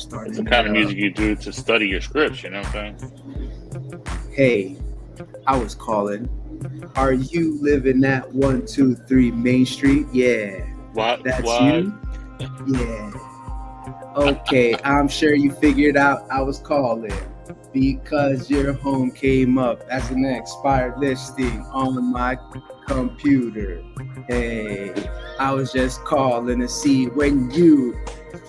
Starting It's a the kind new of music you do to study your scripts. You know what I'm saying? Hey, I was calling. Are you living at 123 Main Street? Yeah, What? that's What? you? Yeah. Okay, I'm sure you figured out I was calling because your home came up as an expired listing on my computer. Hey, I was just calling to see when you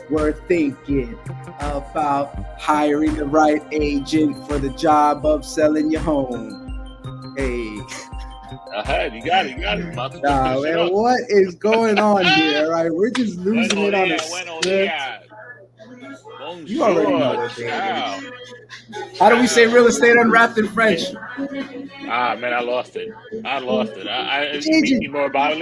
were thinking about hiring the right agent for the job of selling your home. Hey, Ahead. You got it. You got it. About to just finish it man, up. what is going on here? All right, we're just losing Buenos it on a dias. Buenos script. dias. You already know Bonjour. what day it is. Ciao. How do we say Ciao. real estate unwrapped in French? Man, I lost it. I lost it. Gigi. Immobile,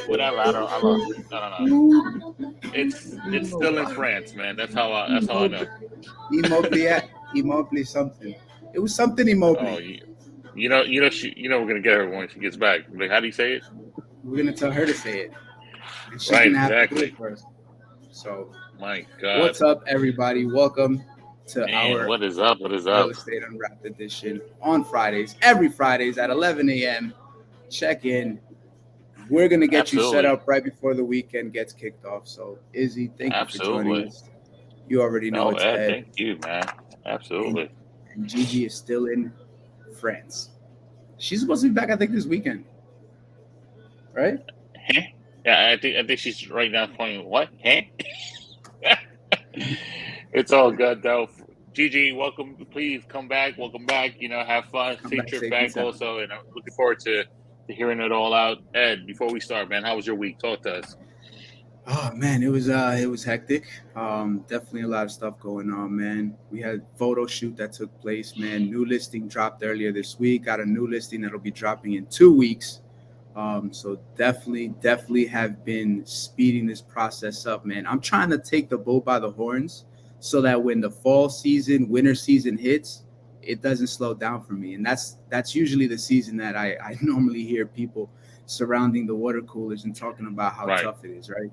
whatever. I lost it. I don't know. It's still in France, man. That's how I know. Immobile something. It was something Oh, immobile. we're gonna get her when she gets back. Like, how do you say it? We're gonna tell her to say it, and she's Right, gonna have to do it exactly. for us. So, My God, what's up, everybody? Welcome to man, our what is up? What is Real up? Estate Unwrapped edition on Fridays, every Fridays at 11 a.m. Check in. We're gonna get you set Absolutely, up right before the weekend gets kicked off. So, Izzy, thank you for joining absolutely. us. You already know No, it's Ed, Ed, thank you, man. and, Absolutely. and Gigi is still in France. She's supposed to be back, I think, this weekend, right? Huh? Yeah, I think she's right now pointing what? Huh? It's all good though. Gigi, welcome. Please come back. Welcome back. Have fun. Come Safe back trip safe and back sound. also, and I'm looking forward to hearing it all out. Ed, before we start, man, how was your week? Talk to us. Oh man, it was hectic. Definitely a lot of stuff going on, man. We had a photo shoot that took place, man. New listing dropped earlier this week. Got a new listing that'll be dropping in 2 weeks. So definitely have been speeding this process up, man. I'm trying to take the bull by the horns so that when the fall season, winter season hits, it doesn't slow down for me. And that's usually the season that I normally hear people surrounding the water coolers and talking about how Right. tough it is, right?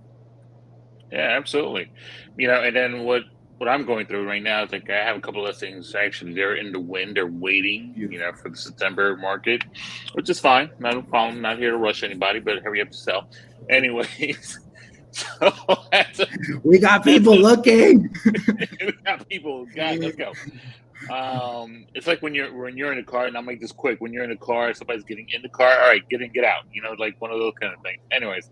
Yeah, absolutely. And then what I'm going through right now is like I have a couple of things. Actually, they're in the wind. They're waiting, Beautiful. for the September market, which is fine. Not a problem. Not here to rush anybody, but hurry up to sell. Anyways, so We got that's people a looking. we got people. God, let's go. It's like when you're in a car, and I'll make this quick. When you're in a car, somebody's getting in the car. All right, get in, get out. Like one of those kind of things. Anyways,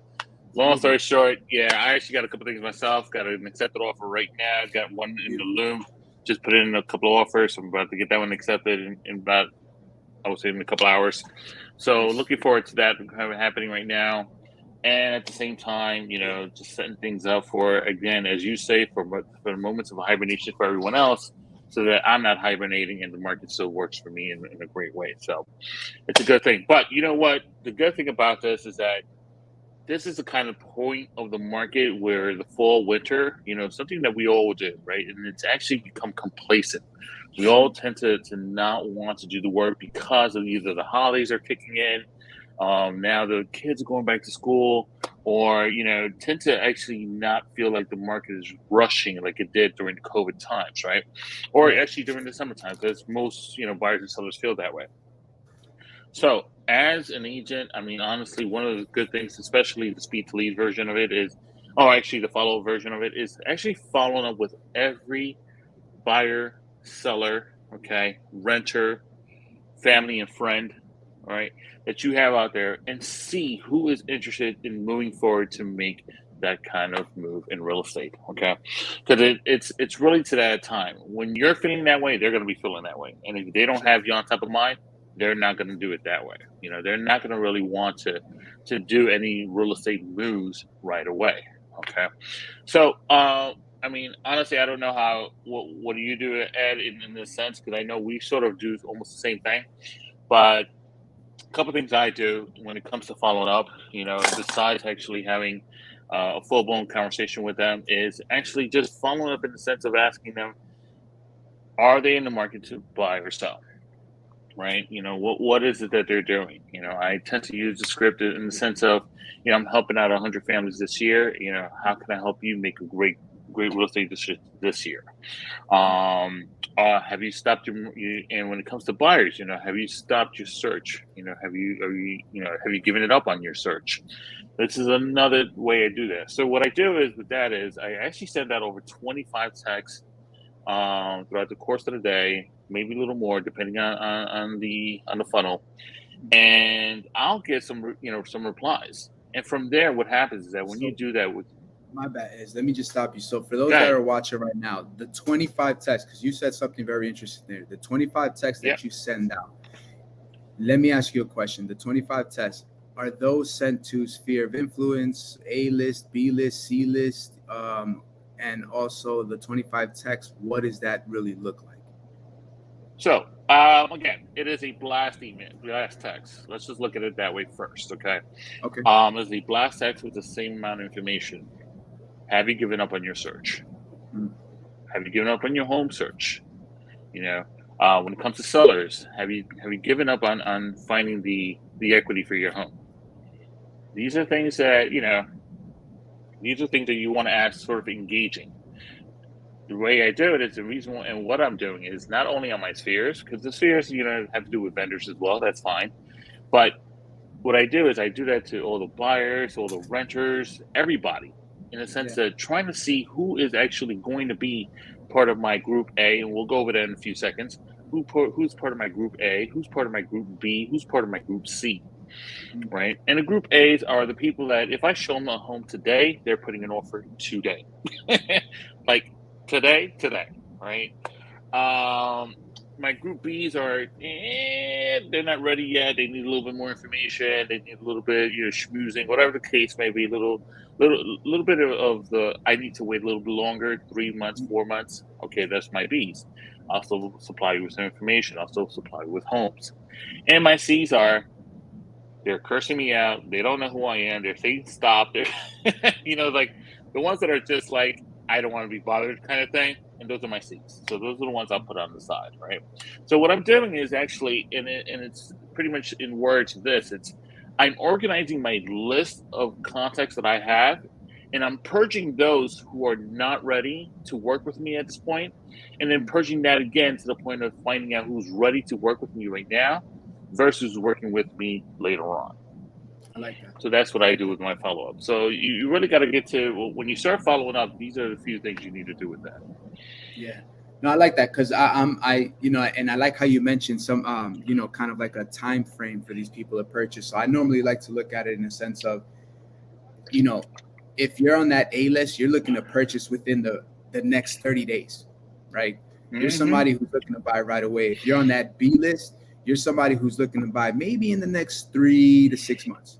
long story short, yeah, I actually got a couple things myself. Got an accepted offer right now. Got one in the loom. Just put in a couple of offers. I'm about to get that one accepted in about, I would say, in a couple hours. So Nice. looking forward to that happening right now. And at the same time, just setting things up for, again, as you say, for the moments of hibernation for everyone else, so that I'm not hibernating and the market still works for me in a great way. So it's a good thing. But you know what? The good thing about this is that this is the kind of point of the market where the fall, winter, something that we all do, right? And it's actually become complacent. We all tend to not want to do the work because of either the holidays are kicking in, now the kids are going back to school, or tend to actually not feel like the market is rushing like it did during the COVID times, right? Or Right. actually during the summer times, as most buyers and sellers feel that way. So, as an agent, I mean, honestly, one of the good things, especially the speed to lead version of it, is, oh, actually, the follow version of it is actually following up with every buyer, seller, okay, renter, family, and friend, all right, that you have out there, and see who is interested in moving forward to make that kind of move in real estate, okay? Because it's really to that time when you're feeling that way, they're going to be feeling that way, and if they don't have you on top of mind, they're not going to do it that way. They're not going to really want to do any real estate moves right away, okay? So, I mean, honestly, I don't know what do you do, Ed, in this sense? Because I know we sort of do almost the same thing, but a couple things I do when it comes to following up, besides actually having a full blown conversation with them, is actually just following up in the sense of asking them, are they in the market to buy or sell? Right? What is it that they're doing? I tend to use the script in the sense of, I'm helping out 100 families this year. How can I help you make a great real estate this year? Have you stopped and when it comes to buyers, have you stopped your search? Have you given it up on your search? This is another way I do this. So what I do is with that is I actually send out over 25 texts throughout the course of the day, maybe a little more depending on the funnel, and I'll get some replies. And from there, what happens is that when you do that with my bad is, let me just stop you. So for those Right. that are watching right now, the 25 texts, because you said something very interesting there, the 25 texts that you send out, let me ask you a question. The 25 texts, are those sent to Sphere of Influence, A list, B list, C list, and also the 25 texts, what does that really look like? So again, it is a blast email, blast text. Let's just look at it that way first, okay? Okay. It's a blast text with the same amount of information. Have you given up on your search? Have you given up on your home search? When it comes to sellers, have you given up on finding the equity for your home? These are things that you want to ask, sort of engaging. The way I do it is the reason, and what I'm doing is not only on my spheres, because the spheres, have to do with vendors as well. That's fine. But what I do is I do that to all the buyers, all the renters, everybody, in a sense that trying to see who is actually going to be part of my group A, and we'll go over that in a few seconds. Who's part of my group A? Who's part of my group B? Who's part of my group C? Right? And the group A's are the people that if I show them a home today, they're putting an offer today. Like today, right? My group B's are they're not ready yet. They need a little bit more information. They need a little bit, schmoozing, whatever the case may be. A little bit of the I need to wait a little bit longer, 3 months, 4 months. Okay, that's my B's. I'll still supply you with some information. I'll still supply you with homes. And my C's are they're cursing me out. They don't know who I am. They're saying stop. They're like the ones that are just like I don't want to be bothered kind of thing. And those are my C's. So those are the ones I'll put on the side, right? So what I'm doing is actually, and it's pretty much in words this, I'm organizing my list of contacts that I have, and I'm purging those who are not ready to work with me at this point, and then purging that again to the point of finding out who's ready to work with me right now versus working with me later on. I like that. So that's what I do with my follow-up. So you really got to get to, when you start following up, these are the few things you need to do with that. Yeah. No, I like that because and I like how you mentioned some, kind of like a time frame for these people to purchase. So I normally like to look at it in a sense of, if you're on that A list, you're looking to purchase within the next 30 days, right? You're somebody who's looking to buy right away. If you're on that B list, you're somebody who's looking to buy maybe in the next 3 to 6 months,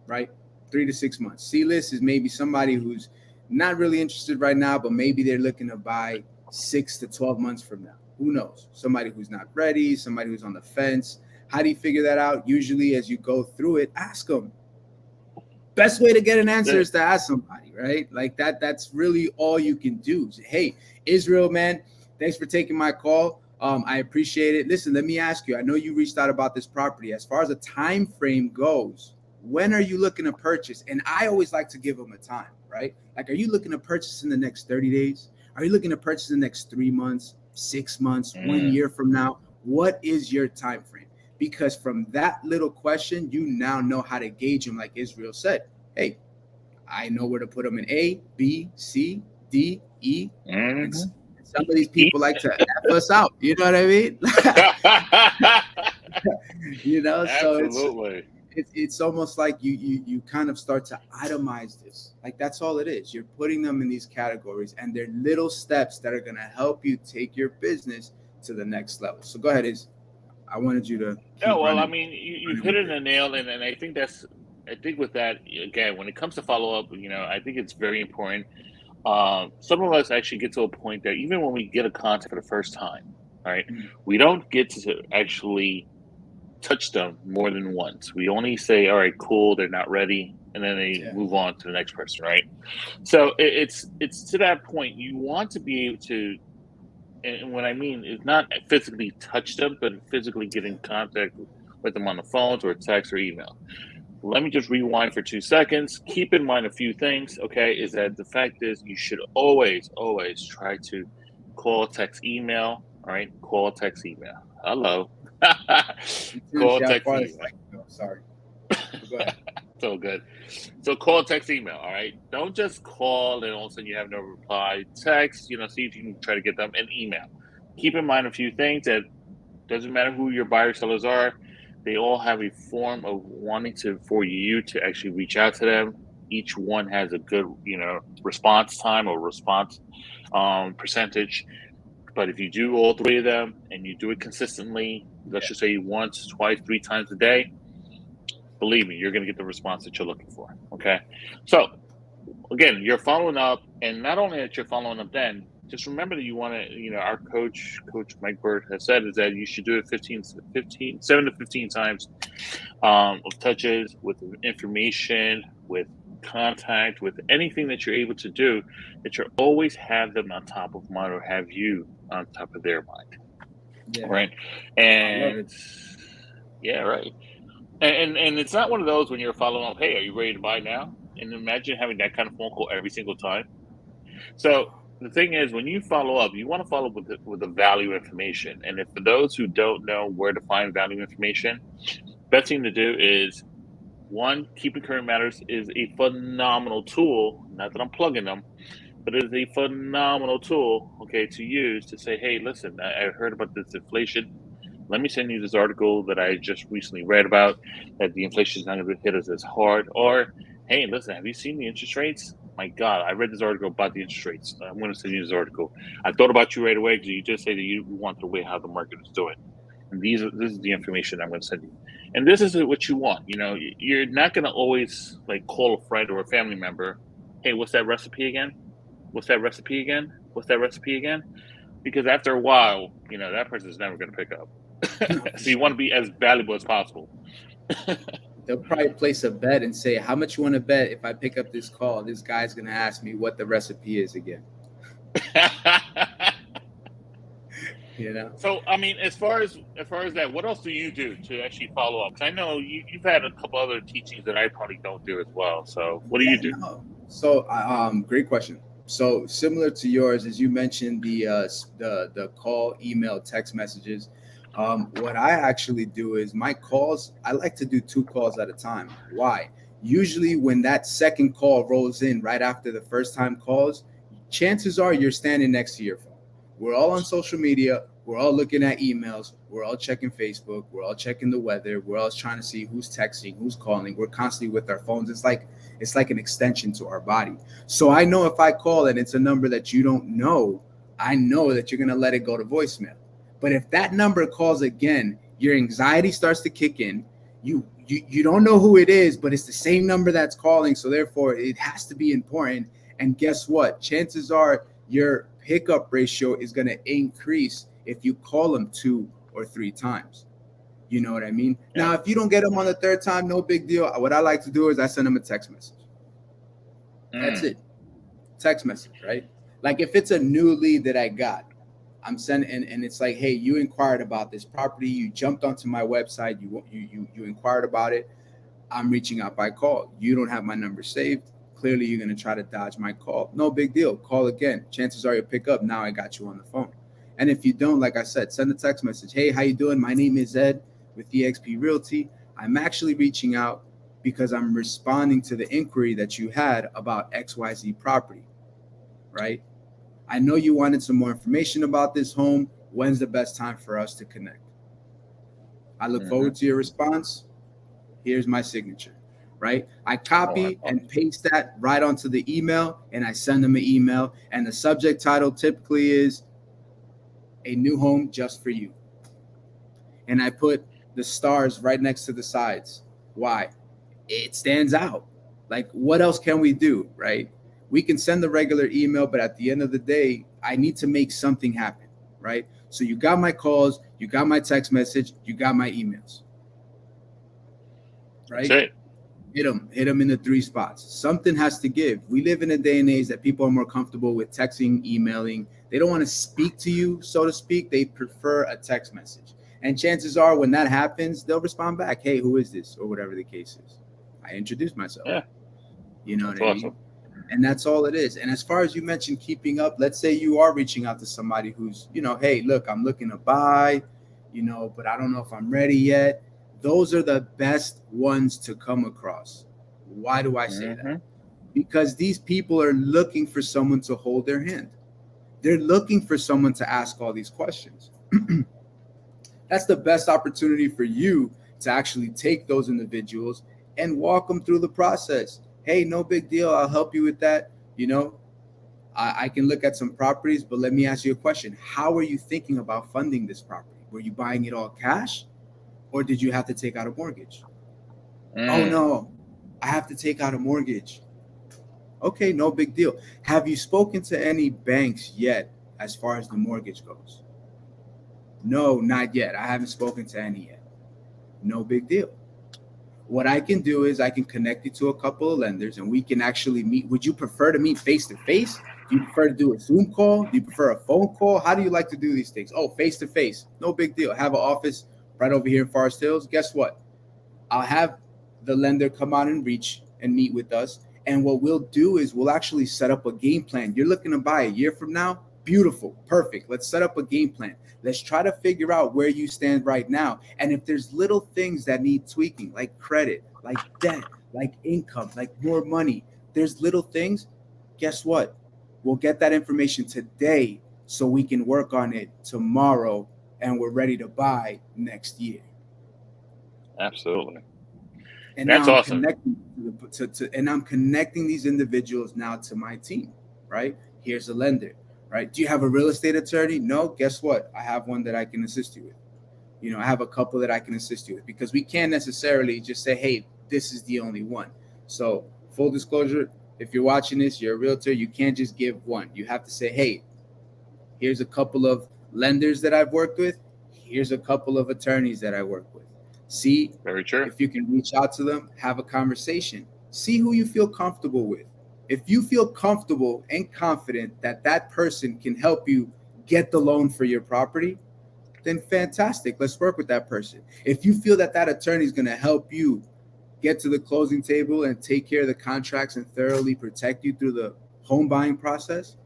right? 3 to 6 months. C list is maybe somebody who's not really interested right now, but maybe they're looking to buy 6 to 12 months from now. Who knows? Somebody who's not ready, somebody who's on the fence. How do you figure that out? Usually as you go through it, ask them. Best way to get an answer is to ask somebody, right? Like that's really all you can do. Hey, Israel, man, thanks for taking my call. I appreciate it. Listen, let me ask you, I know you reached out about this property. As far as a time frame goes, when are you looking to purchase? And I always like to give them a time, right? Like, are you looking to purchase in the next 30 days? Are you looking to purchase in the next 3 months, 6 months, 1 year from now? What is your time frame? Because from that little question, you now know how to gauge them. Like Israel said, hey, I know where to put them in A, B, C, D, E. And some of these people like to F us out. You know what I mean? Absolutely. So it's almost like you kind of start to itemize this. Like that's all it is. You're putting them in these categories, and they're little steps that are going to help you take your business to the next level. So go ahead, I wanted you to. Yeah, well, I mean, you hit it in the nail, and I think with that, again, when it comes to follow up, I think it's very important. Some of us actually get to a point that even when we get a contact for the first time, right, we don't get to actually touch them more than once. We only say, all right, cool, they're not ready, and then they move on to the next person, right? So it's to that point you want to be able to, and what I mean is not physically touch them, but physically get in contact with them on the phones or text or email. let me just rewind for 2 seconds. Keep in mind a few things, okay, is that the fact is you should always, always try to call, text, email, all right? Call, text, email. Hello. Call, See how text, far this email. go. Sorry. Go ahead. So good. So call, text, email, all right? Don't just call and all of a sudden you have no reply. Text, see if you can try to get them an email. Keep in mind a few things that doesn't matter who your buyer sellers are, they all have a form of wanting for you to actually reach out to them. Each one has a good, response time or response percentage. But if you do all 3 of them and you do it consistently, let's just say once, twice, 3 times a day, believe me, you're going to get the response that you're looking for. Okay. So again, you're following up, and not only that you're following up, then just remember that you want to, our coach Mike Bird has said is that you should do it 7 to 15 times of touches with information, with contact, with anything that you're able to do, that you always have them on top of mind or have you on top of their mind. Yeah. Right. I love And it. yeah, right. And it's not one of those when you're following up, hey, are you ready to buy now? And imagine having that kind of phone call every single time. So the thing is, when you follow up, you want to follow up with the value information. And if for those who don't know where to find value information, best thing to do is, one, Keeping Current Matters is a phenomenal tool. Not that I'm plugging them, but it is a phenomenal tool, okay, to use to say, hey, listen, I heard about this inflation. Let me send you this article that I just recently read about, that the inflation is not going to hit us as hard. Or, hey, listen, have you seen the interest rates? My God, I read this article about the interest rates. I'm going to send you this article. I thought about you right away because you just say that you want to weigh how the market is doing. And this is the information I'm going to send you. And this is what you want. You're not going to always call a friend or a family member. Hey, what's that recipe again? What's that recipe again? What's that recipe again? Because after a while, that person's never going to pick up. So you want to be as valuable as possible. They'll probably place a bet and say, how much you want to bet if I pick up this call? This guy's going to ask me what the recipe is again. So, I mean, as far as that, what else do you do to actually follow up? Because I know you've had a couple other teachings that I probably don't do as well. So what do you do? No. So, great question. So similar to yours, as you mentioned, the call, email, text messages. What I actually do is my calls, I like to do 2 calls at a time. Why? Usually when that second call rolls in right after the first time calls, chances are you're standing next to your phone. We're all on social media. We're all looking at emails. We're all checking Facebook. We're all checking the weather. We're all trying to see who's texting, who's calling. We're constantly with our phones. It's like an extension to our body. So I know if I call and it's a number that you don't know, I know that you're going to let it go to voicemail. But if that number calls again, your anxiety starts to kick in. You don't know who it is, but it's the same number that's calling. So therefore, it has to be important. And guess what? Chances are your pickup ratio is going to increase if you call them 2 or 3 times. You know what I mean? Yeah. Now, if you don't get them on the 3rd time, no big deal. What I like to do is I send them a text message. That's it. Text message, right? Like if it's a new lead that I got, I'm sending, and it's like, hey, you inquired about this property. You jumped onto my website. You inquired about it. I'm reaching out by call. You don't have my number saved. Clearly, you're going to try to dodge my call. No big deal. Call again. Chances are you'll pick up. Now I got you on the phone. And if you don't, like I said, send a text message. Hey, how you doing? My name is Ed with eXp Realty. I'm actually reaching out because I'm responding to the inquiry that you had about XYZ property, right? I know you wanted some more information about this home. When's the best time for us to connect? I look forward to your response. Here's my signature, right? I copy and paste that right onto the email, and I send them an email. And the subject title typically is a new home just for you. And I put the stars right next to the sides. Why? It stands out. Like, what else can we do, right? We can send the regular email, but at the end of the day, I need to make something happen, right? So you got my calls, you got my text message, you got my emails, right? That's it. Hit them in the 3 spots. Something has to give. We live in a day and age that people are more comfortable with texting, emailing. They don't want to speak to you, so to speak. They prefer a text message. And chances are when that happens, they'll respond back, hey, who is this? Or whatever the case is. I introduced myself. Yeah, You know that's what I awesome. mean? And that's all it is. And as far as you mentioned keeping up, let's say you are reaching out to somebody who's, hey, look, I'm looking to buy, but I don't know if I'm ready yet. Those are the best ones to come across. Why do I say that? Mm-hmm. Because these people are looking for someone to hold their hand. They're looking for someone to ask all these questions. That's the best opportunity for you to actually take those individuals and walk them through the process. Hey, no big deal. I'll help you with that. I can look at some properties, but let me ask you a question. How are you thinking about funding this property? Were you buying it all cash, or did you have to take out a mortgage? Oh, no, I have to take out a mortgage. Okay, no big deal. Have you spoken to any banks yet as far as the mortgage goes? No, not yet. I haven't spoken to any yet. No big deal. What I can do is I can connect you to a couple of lenders and we can actually meet. Would you prefer to meet face to face? Do you prefer to do a Zoom call? Do you prefer a phone call? How do you like to do these things? Oh, face to face. No big deal. Have an office right over here in Forest Hills. Guess what? I'll have the lender come out and reach and meet with us. And what we'll do is we'll actually set up a game plan. You're looking to buy a year from now? Beautiful. Perfect. Let's set up a game plan. Let's try to figure out where you stand right now. And if there's little things that need tweaking, like credit, like debt, like income, like more money, there's little things. Guess what? We'll get that information today so we can work on it tomorrow and we're ready to buy next year. Absolutely. And That's now I'm awesome. connecting and I'm connecting these individuals now to my team, right? Here's a lender, right? Do you have a real estate attorney? No. Guess what? I have one that I can assist you with. I have a couple that I can assist you with because we can't necessarily just say, hey, this is the only one. So full disclosure, if you're watching this, you're a realtor, you can't just give one. You have to say, hey, here's a couple of lenders that I've worked with. Here's a couple of attorneys that I work with. See Very true. if you can reach out to them, have a conversation, see who you feel comfortable with. If you feel comfortable and confident that that person can help you get the loan for your property, then fantastic. Let's work with that person. If you feel that that attorney is going to help you get to the closing table and take care of the contracts and thoroughly protect you through the home buying process,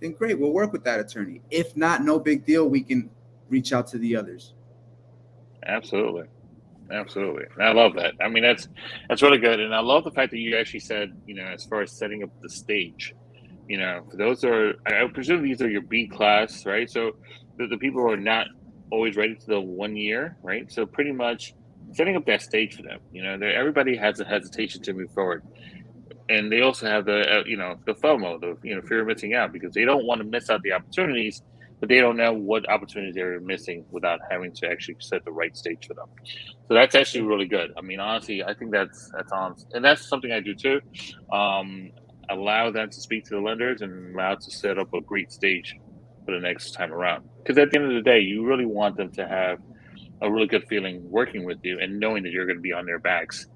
then great, we'll work with that attorney. If not, no big deal. We can reach out to the others. Absolutely. Absolutely. And I love that. I mean, that's really good. And I love the fact that you actually said, as far as setting up the stage, for those I presume these are your B class, right? So the people who are not always ready for the 1 year, right? So pretty much setting up that stage for them, everybody has a hesitation to move forward. And they also have the, the FOMO, the, fear of missing out, because they don't want to miss out the opportunities, but they don't know what opportunities they're missing without having to actually set the right stage for them. So that's actually really good. I mean, honestly, I think that's honest, and that's something I do too. Allow them to speak to the lenders and allow to set up a great stage for the next time around. Because at the end of the day, you really want them to have a really good feeling working with you and knowing that you're going to be on their backs,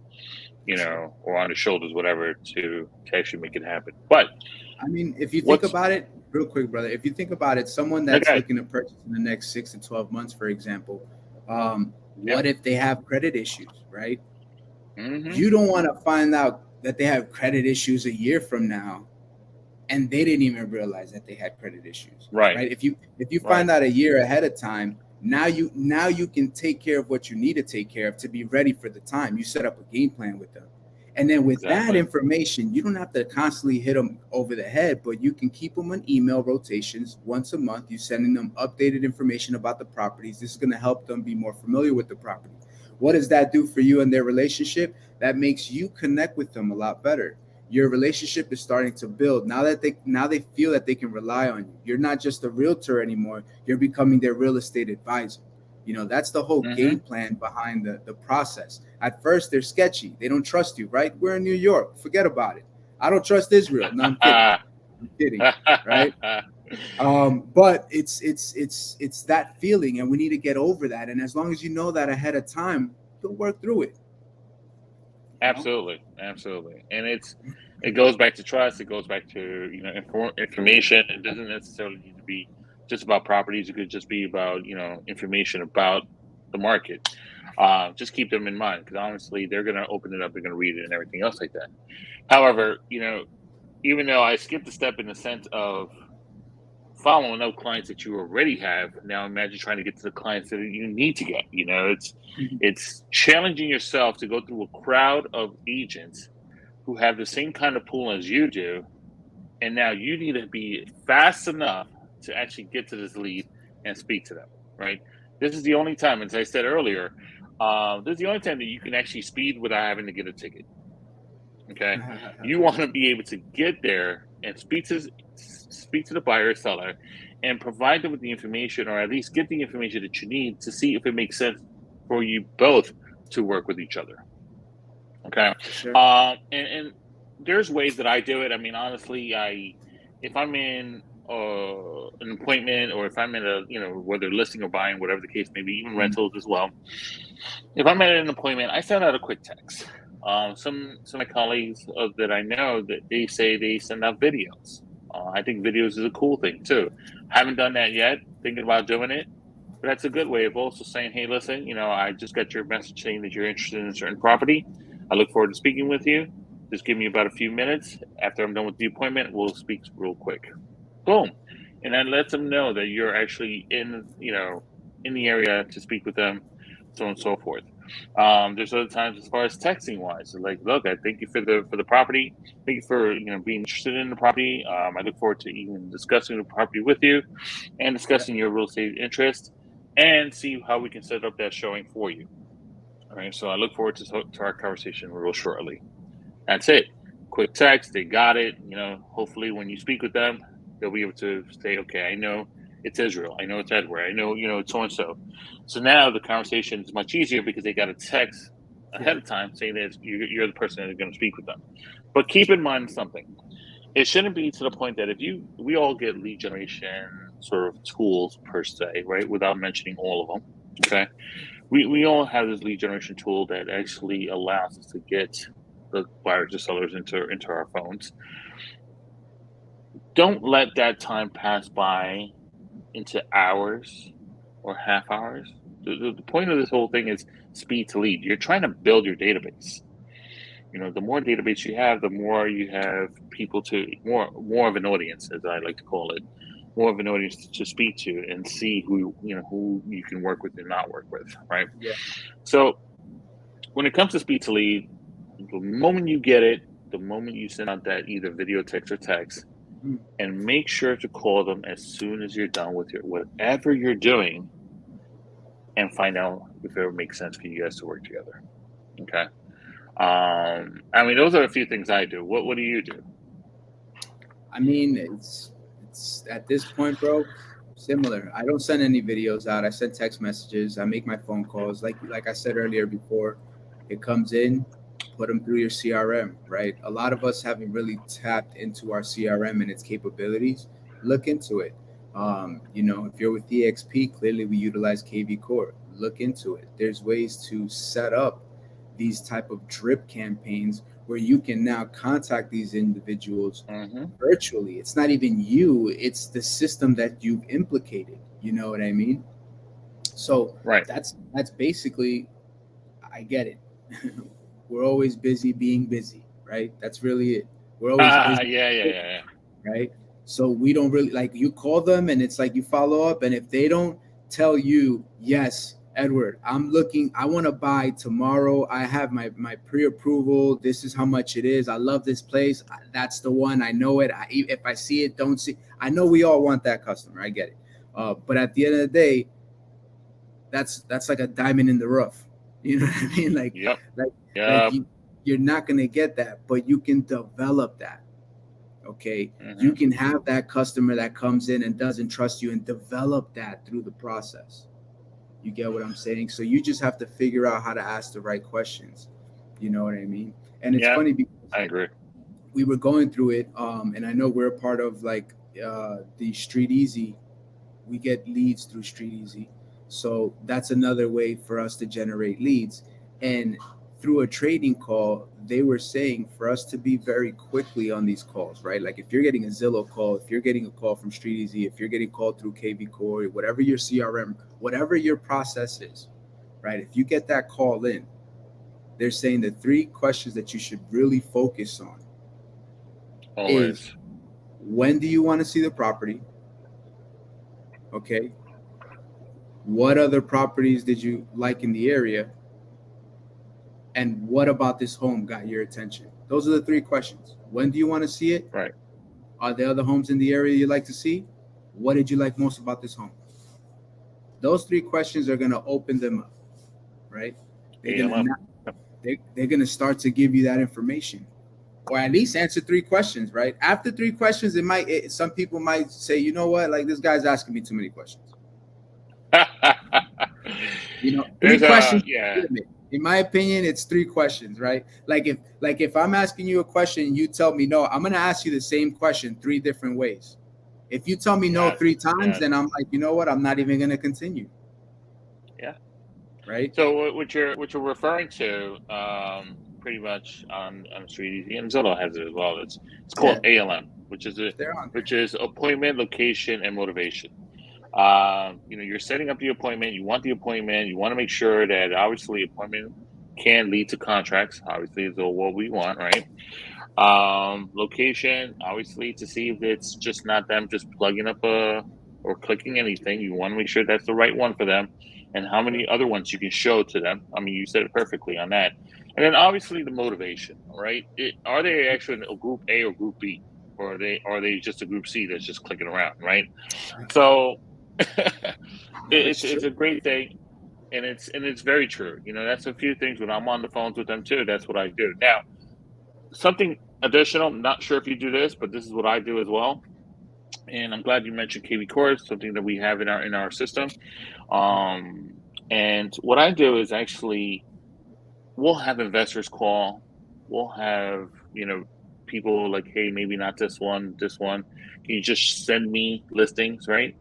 or on their shoulders, whatever, to actually make it happen. But I mean, if you think about it, real quick, brother, if you think about it, someone that's looking to purchase in the next 6 to 12 months, for example, what if they have credit issues, right? Mm-hmm. You don't want to find out that they have credit issues a year from now and they didn't even realize that they had credit issues. Right. If you find out a year ahead of time, now you can take care of what you need to take care of to be ready for the time. You set up a game plan with them. And then with that information, you don't have to constantly hit them over the head, but you can keep them on email rotations once a month. You're sending them updated information about the properties. This is going to help them be more familiar with the property. What does that do for you and their relationship? That makes you connect with them a lot better. Your relationship is starting to build. Now they feel that they can rely on you. You're not just a realtor anymore. You're becoming their real estate advisor. That's the whole game plan behind the process. At first, they're sketchy. They don't trust you, right? We're in New York. Forget about it. I don't trust Israel. No, I'm kidding. Right? But it's that feeling, and we need to get over that. And as long as you know that ahead of time, you'll work through it. Absolutely. And it goes back to trust. It goes back to information. It doesn't necessarily need to be just about properties. It could just be about information about the market. Just keep them in mind because honestly, they're going to open it up, they're going to read it, and everything else like that. However, even though I skipped a step in the sense of following up clients that you already have, now imagine trying to get to the clients that you need to get. It's challenging yourself to go through a crowd of agents who have the same kind of pool as you do, and now you need to be fast enough to actually get to this lead and speak to them, right? This is the only time, as I said earlier, this is the only time that you can actually speed without having to get a ticket. Okay, you want to be able to get there and speak to the buyer or seller and provide them with the information, or at least get the information that you need to see if it makes sense for you both to work with each other. Okay. Sure. And there's ways that I do it. I mean, honestly, if I'm in an appointment, or if I'm in a, whether listing or buying, whatever the case may be, even rentals as well. If I'm at an appointment, I send out a quick text. Some of my colleagues that I know, that they say they send out videos. I think videos is a cool thing too. Haven't done that yet. Thinking about doing it, but that's a good way of also saying, "Hey, listen, I just got your message saying that you're interested in a certain property. I look forward to speaking with you. Just give me about a few minutes. After I'm done with the appointment, we'll speak real quick." Boom, and that lets them know that you're actually in the area to speak with them, so on and so forth. There's other times as far as texting wise, like, look, I thank you for the property. Thank you for being interested in the property. I look forward to even discussing the property with you and discussing your real estate interest, and see how we can set up that showing for you. All right. So I look forward to our conversation real shortly. That's it. Quick text. They got it. Hopefully when you speak with them, they'll be able to say, okay, I know it's Israel. I know it's Edward. I know, it's so-and-so. So now the conversation is much easier because they got a text ahead of time saying that you're the person that's going to speak with them. But keep in mind something. It shouldn't be to the point that we all get lead generation sort of tools per se, right? Without mentioning all of them. Okay. We all have this lead generation tool that actually allows us to get the buyers and sellers into our phones. Don't let that time pass by into hours or half hours. The point of this whole thing is speed to lead. You're trying to build your database. The more database you have, the more you have people more of an audience, as I like to call it, more of an audience to speak to and see who you can work with and not work with, right? Yeah. So when it comes to speed to lead, the moment you get it, the moment you send out that either video, text, or text, and make sure to call them as soon as you're done with whatever you're doing, and find out if it makes sense for you guys to work together. Okay. I mean, those are a few things I do. What do you do? I mean, it's at this point, bro, similar. I don't send any videos out. I send text messages. I make my phone calls. Like I said earlier before, it comes in, put them through your CRM, right? A lot of us haven't really tapped into our CRM and its capabilities. Look into it. If you're with EXP, clearly we utilize KV Core. Look into it. There's ways to set up these type of drip campaigns where you can now contact these individuals virtually. It's not even you, it's the system that you've implicated. You know what I mean? So right. That's basically, I get it. We're always busy being busy, right? That's really it. We're always busy. Yeah. Right? So we don't really, you call them and it's like you follow up, and if they don't tell you, yes, Edward, I want to buy tomorrow. I have my pre-approval. This is how much it is. I love this place. That's the one. I know it. If I see it, don't see. I know we all want that customer. I get it. But at the end of the day, that's like a diamond in the rough. You know what I mean? Yep. You're not going to get that, but you can develop that. Okay. You can have that customer that comes in and doesn't trust you and develop that through the process. You get what I'm saying? So you just have to figure out how to ask the right questions. You know what I mean? And it's funny because I agree. We were going through it, and I know we're a part of the Street Easy. We get leads through Street Easy. So that's another way for us to generate leads. And through a trading call, they were saying for us to be very quickly on these calls, right? Like if you're getting a Zillow call, if you're getting a call from Street Easy, if you're getting called through KV Core, whatever your CRM, whatever your process is, right? If you get that call in, they're saying the 3 questions that you should really focus on Always. is, when do you want to see the property? Okay. What other properties did you like in the area? And what about this home got your attention? Those are the 3 questions. When do you want to see it? Right. Are there other homes in the area you'd like to see? What did you like most about this home? Those 3 questions are going to open them up, right? They're going to start to give you that information, or at least answer 3 questions, right? After 3 questions, some people might say, you know what, like, this guy's asking me too many questions. You know, 3 questions. In my opinion, it's 3 questions, right? Like if I'm asking you a question and you tell me no, I'm gonna ask you the same question 3 different ways. If you tell me no 3 times, then I'm like, you know what, I'm not even gonna continue. Yeah. Right. So what you're referring to, pretty much on Street Easy, and Zillow has it as well. It's called ALM, which is appointment, location, and motivation. You know, you're setting up the appointment. You want the appointment. You want to make sure that obviously appointment can lead to contracts. Obviously, is what we want, right? Location, obviously, to see if it's just not them just plugging up or clicking anything. You want to make sure that's the right one for them, and how many other ones you can show to them. I mean, you said it perfectly on that. And then obviously the motivation, right? Are they actually a group A or group B, or are they just a group C that's just clicking around, right? So it's a great thing, and it's very true. You know, that's a few things when I'm on the phones with them too. That's what I do. Now, something additional. I'm not sure if you do this, but this is what I do as well. And I'm glad you mentioned KV Core, something that we have in our system. And what I do is actually, we'll have investors call. We'll have, you know, people like, hey, maybe not this one. Can you just send me listings, right?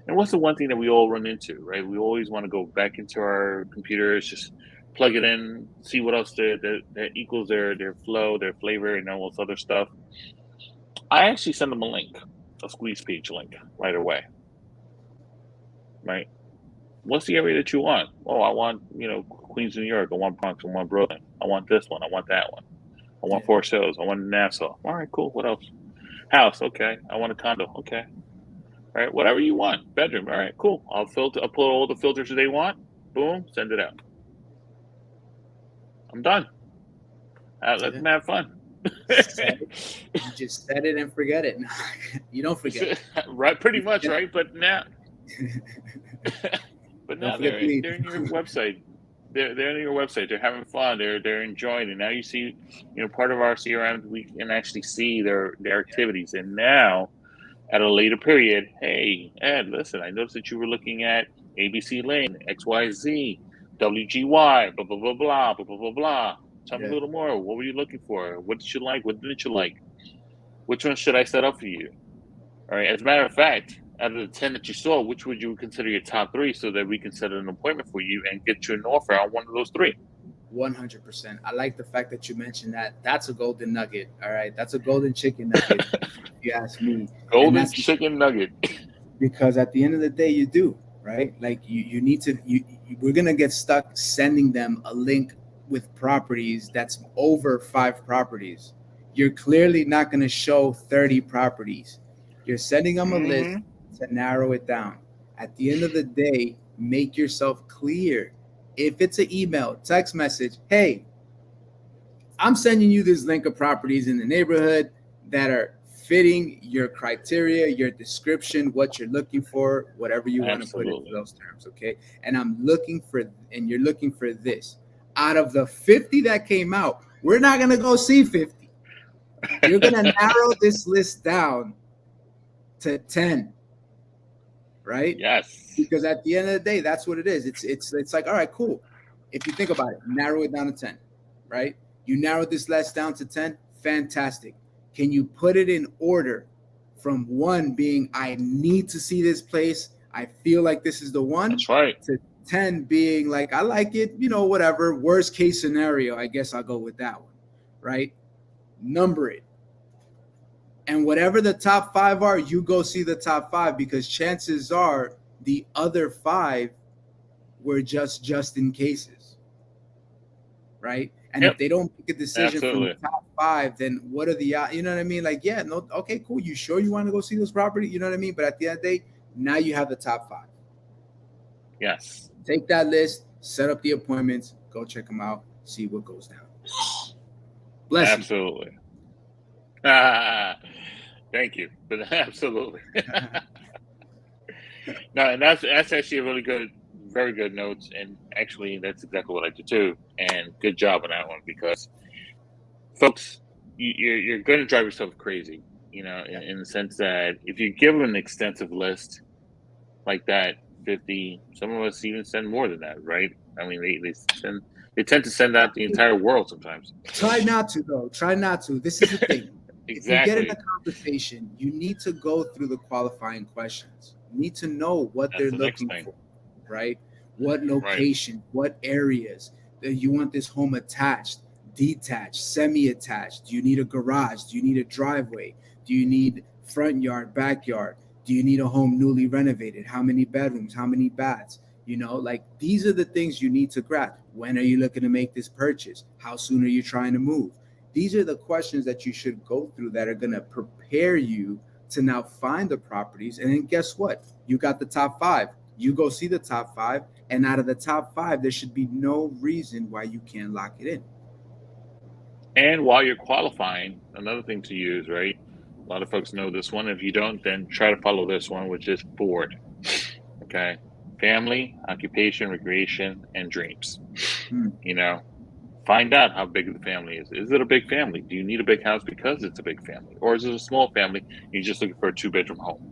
And what's the one thing that we all run into, right? We always want to go back into our computers, just plug it in, see what else that equals their flow, their flavor, and all this other stuff. I actually send them a link, a squeeze page link right away, right? What's the area that you want? Oh, I want, you know, Queens, New York. I want Bronx. I want Brooklyn. I want this one. I want that one. I want Forest Hills. I want Nassau. All right, cool. What else? House. Okay. I want a condo. Okay. All right. Whatever you want. Bedroom. All right, cool. I'll put all the filters that they want. Boom. Send it out. I'm done. Let them have fun. You just set it and forget it. You don't forget. Right. Pretty much. Right. But now. But now they're in your website. They're in your website. They're having fun. They're enjoying it. Now you see, you know, part of our CRM, we can actually see their activities. And now, at a later period, hey, Ed, listen, I noticed that you were looking at ABC Lane, XYZ, WGY, blah blah blah blah blah blah blah blah. Tell me a little more. What were you looking for? What did you like? What didn't you like? Which one should I set up for you? All right. As a matter of fact, out of the 10 that you saw, which would you consider your top 3 so that we can set an appointment for you and get you an offer on one of those 3? 100%. I like the fact that you mentioned that. That's a golden nugget. All right. That's a golden chicken nugget, if you ask me. Golden chicken nugget. Because at the end of the day, you do, right? Like you need to, we're going to get stuck sending them a link with properties that's over 5 properties. You're clearly not going to show 30 properties. You're sending them a list to narrow it down. At the end of the day, make yourself clear. If it's an email, text message, hey, I'm sending you this link of properties in the neighborhood that are fitting your criteria, your description, what you're looking for, whatever you want to put into those terms, okay? And you're looking for this. Out of the 50 that came out, we're not going to go see 50. You're going to narrow this list down to 10, right? Yes. Because at the end of the day, that's what it is. It's like, all right, cool. If you think about it, narrow it down to 10, right? You narrowed this list down to 10, fantastic. Can you put it in order from 1 being, I need to see this place, I feel like this is the one. That's right. To 10 being like, I like it, you know, whatever. Worst case scenario, I guess I'll go with that one, right? Number it. And whatever the top 5 are, you go see the top 5, because chances are the other 5 were just in cases, right? And Yep. if they don't make a decision from Absolutely. the top 5, then what are the, you know what I mean? Like, yeah, no, okay, cool. You sure you want to go see this property? You know what I mean? But at the end of the day, now you have the top 5. Yes. Take that list, set up the appointments, go check them out, see what goes down. Bless Absolutely. Thank you. But absolutely. you. No, and that's actually a really good, very good notes. And actually, that's exactly what I do too. And good job on that one because, folks, you're going to drive yourself crazy. You know, in the sense that if you give them an extensive list like that, 50, some of us even send more than that, right? I mean, they tend to send out the entire world sometimes. Try not to, though. Try not to. This is the thing. If you get in a conversation, you need to go through the qualifying questions. You need to know what That's they're the next looking thing. for, right? What location, what areas. You want this home attached, detached, semi-attached? Do you need a garage? Do you need a driveway? Do you need front yard, backyard? Do you need a home newly renovated? How many bedrooms? How many baths? You know, like these are the things you need to grasp. When are you looking to make this purchase? How soon are you trying to move? These are the questions that you should go through that are going to prepare you to now find the properties. And then guess what? You got the top 5. You go see the top 5. And out of the top 5, there should be no reason why you can't lock it in. And while you're qualifying, another thing to use, right? A lot of folks know this one. If you don't, then try to follow this one, which is BORD. Okay. Family, occupation, recreation, and dreams. You know, find out how big the family is. Is it a big family? Do you need a big house because it's a big family? Or is it a small family? You're just looking for a 2-bedroom home,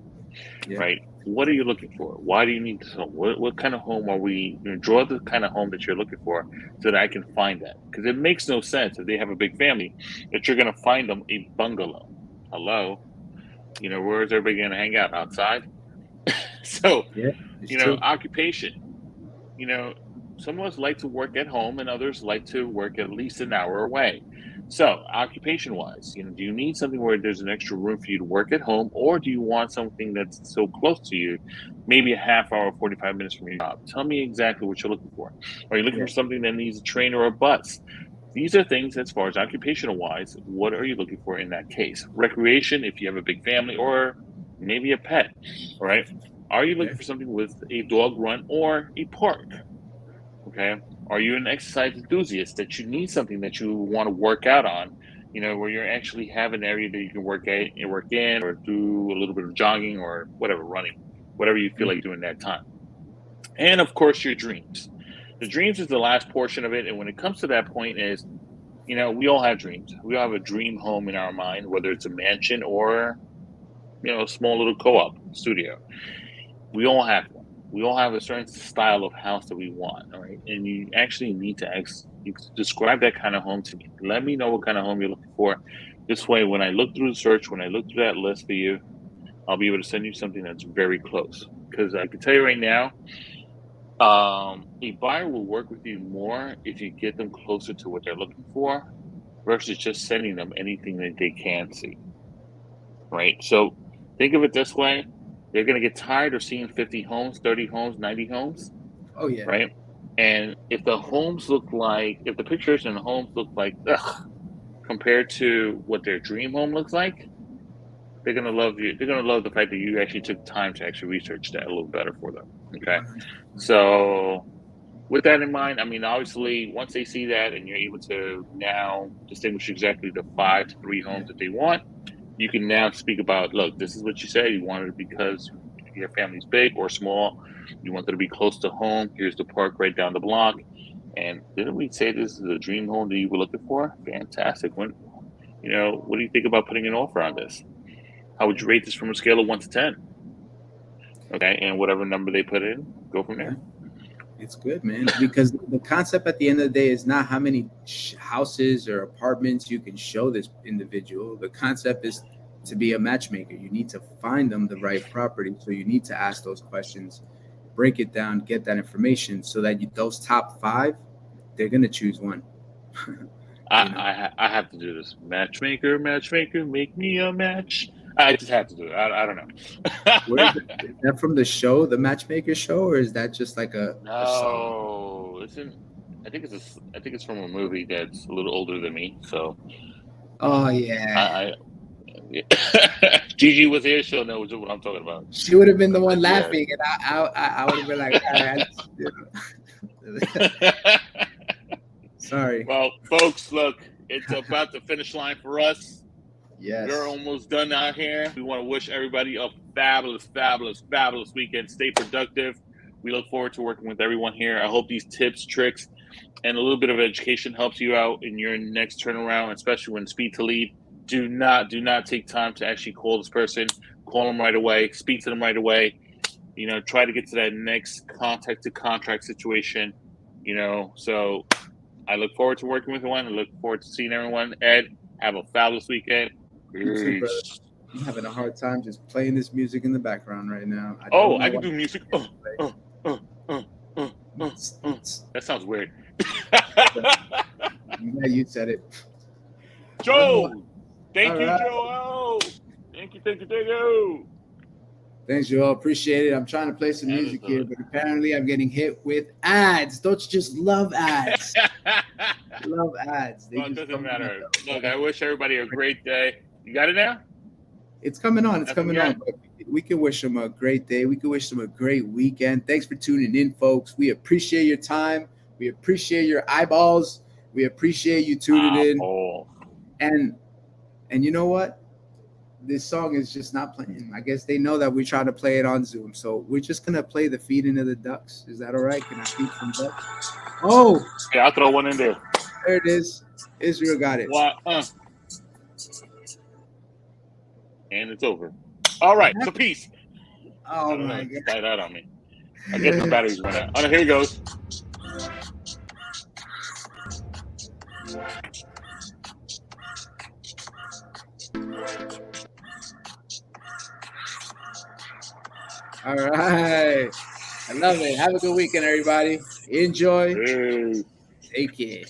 right? What are you looking for? Why do you need this home? What kind of home are we? Draw the kind of home that you're looking for so that I can find that. Because it makes no sense if they have a big family that you're going to find them a bungalow. Hello? You know, where is everybody going to hang out? Outside? So, occupation. You know, some of us like to work at home and others like to work at least an hour away. So, occupation wise, do you need something where there's an extra room for you to work at home, or do you want something that's so close to you, maybe a half hour, 45 minutes from your job? Tell me exactly what you're looking for. Are you looking for something that needs a train or a bus? These are things as far as occupational wise. What are you looking for in that case? Recreation, if you have a big family, or maybe a pet, right? Are you looking for something with a dog run or a park? Okay. Are you an exercise enthusiast that you need something that you want to work out on, where you actually have an area that you can work in, or do a little bit of jogging or whatever, running, whatever you feel like doing that time. And of course, your dreams. The dreams is the last portion of it. And when it comes to that point is, we all have dreams. We all have a dream home in our mind, whether it's a mansion or, a small little co-op studio. We all have one. We all have a certain style of house that we want, all right? And you actually need to describe that kind of home to me. Let me know what kind of home you're looking for. This way, when I look through the search, when I look through that list for you, I'll be able to send you something that's very close. Because I can tell you right now, a buyer will work with you more if you get them closer to what they're looking for versus just sending them anything that they can't see, right? So think of it this way. They're going to get tired of seeing 50 homes, 30 homes, 90 homes. Oh, yeah. Right? And if the pictures in the homes look like, compared to what their dream home looks like, they're going to love you. They're going to love the fact that you actually took time to actually research that a little better for them. Okay? So with that in mind, I mean, obviously, once they see that and you're able to now distinguish exactly the 5 to 3 homes that they want, you can now speak about, look, this is what you said. You wanted it because your family's big or small. You wanted to be close to home. Here's the park right down the block. And didn't we say this is a dream home that you were looking for? Fantastic. What do you think about putting an offer on this? How would you rate this from a scale of 1 to 10? Okay. And whatever number they put in, go from there. It's good, man, because the concept at the end of the day is not how many houses or apartments you can show this individual. The concept is to be a matchmaker. You need to find them the right property. So you need to ask those questions, break it down, get that information so that those top 5, they're going to choose one. I have to do this. Matchmaker, make me a match. I just had to do it. I don't know. Where is that from the show, the Matchmaker show, or is that just like a song? No, I think it's from a movie that's a little older than me. So Oh yeah, I Gigi was here. She'll know what I'm talking about. she would have been the one Yeah. laughing, and I would have been like, all right, sorry. Well, folks, look, it's about the finish line for us. Yes. We're almost done out here. We want to wish everybody a fabulous, fabulous, fabulous weekend. Stay productive. We look forward to working with everyone here. I hope these tips, tricks, and a little bit of education helps you out in your next turnaround, especially when speed to lead. Do not take time to actually call this person. Call them right away. Speak to them right away. Try to get to that next contact to contract situation. So I look forward to working with everyone. I look forward to seeing everyone. Ed, have a fabulous weekend. You too, brother. I'm having a hard time just playing this music in the background right now. I can do music. That sounds weird. Yeah, you said it. Joe, thank you, right. Joe. Thank you. Thanks, Joel. Appreciate it. I'm trying to play some music here, but apparently I'm getting hit with ads. Don't you just love ads? Love ads. Well, it doesn't matter. Look, I wish everybody a great day. You got it now? It's coming on. But we can wish them a great day. We can wish them a great weekend. Thanks for tuning in, folks. We appreciate your time. We appreciate your eyeballs. We appreciate you tuning in. And you know what? This song is just not playing. I guess they know that we try to play it on Zoom. So we're just going to play the feeding of the ducks. Is that all right? Can I feed some ducks? Oh. Yeah, I'll throw one in there. There it is. Israel got it. And it's over. All right. So peace. Oh, my God. Tie that on me. I guess my batteries run out. Oh, here it goes. All right. I love it. Have a good weekend, everybody. Enjoy. Hey. Take care.